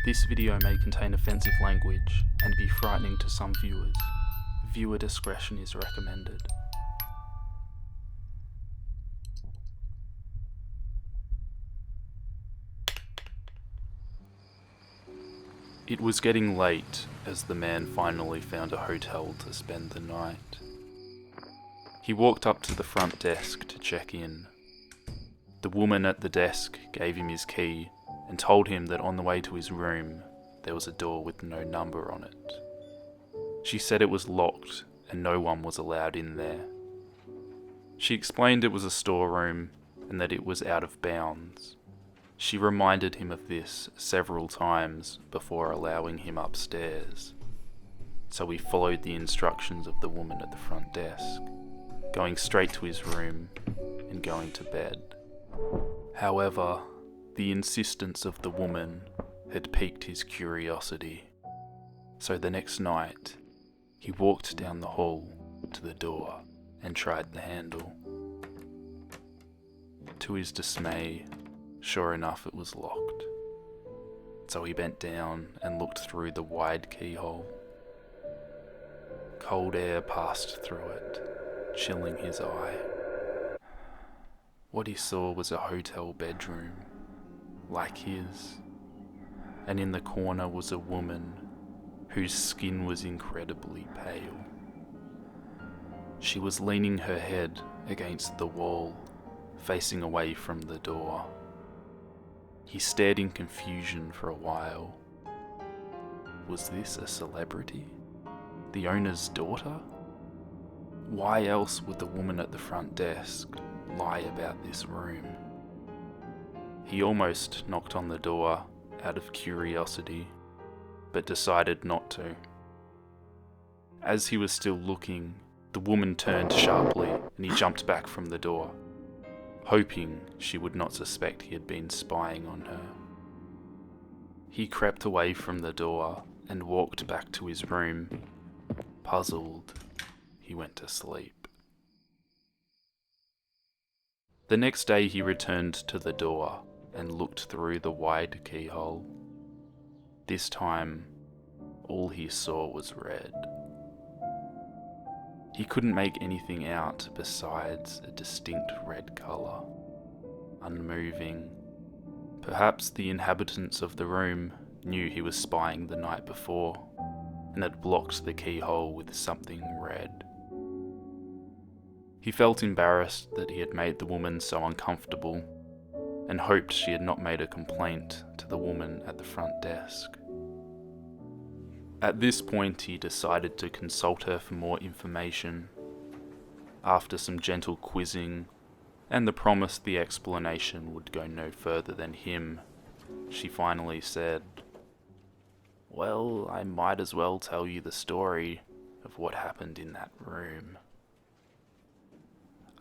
This video may contain offensive language and be frightening to some viewers. Viewer discretion is recommended. It was getting late as the man finally found a hotel to spend the night. He walked up to the front desk to check in. The woman at the desk gave him his key and told him that on the way to his room there was a door with no number on it. She said it was locked and no one was allowed in there. She explained it was a storeroom and that it was out of bounds. She reminded him of this several times before allowing him upstairs. So he followed the instructions of the woman at the front desk, going straight to his room and going to bed. However, the insistence of the woman had piqued his curiosity. So the next night, he walked down the hall to the door and tried the handle. To his dismay, sure enough, it was locked. So he bent down and looked through the wide keyhole. Cold air passed through it, chilling his eye. What he saw was a hotel bedroom, like his, and in the corner was a woman whose skin was incredibly pale. She was leaning her head against the wall, facing away from the door. He stared in confusion for a while. Was this a celebrity? The owner's daughter? Why else would the woman at the front desk lie about this room? He almost knocked on the door out of curiosity, but decided not to. As he was still looking, the woman turned sharply and he jumped back from the door, hoping she would not suspect he had been spying on her. He crept away from the door and walked back to his room. Puzzled, he went to sleep. The next day he returned to the door and looked through the wide keyhole. This time, all he saw was red. He couldn't make anything out besides a distinct red colour, unmoving. Perhaps the inhabitants of the room knew he was spying the night before and had blocked the keyhole with something red. He felt embarrassed that he had made the woman so uncomfortable and hoped she had not made a complaint to the woman at the front desk. At this point, he decided to consult her for more information. After some gentle quizzing and the promise the explanation would go no further than him, she finally said, "Well, I might as well tell you the story of what happened in that room.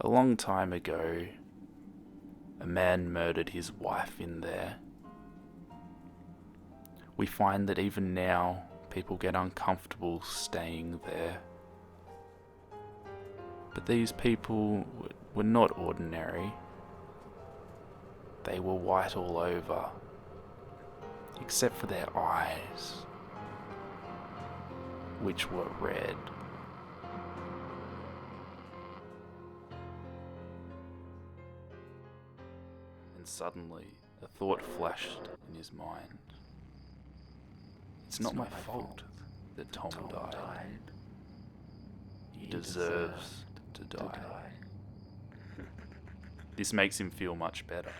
A long time ago, a man murdered his wife in there. We find that even now, people get uncomfortable staying there. But these people were not ordinary. They were white all over, except for their eyes, which were red." And suddenly, a thought flashed in his mind. It's not my fault that Tom died. He deserves to die. This makes him feel much better.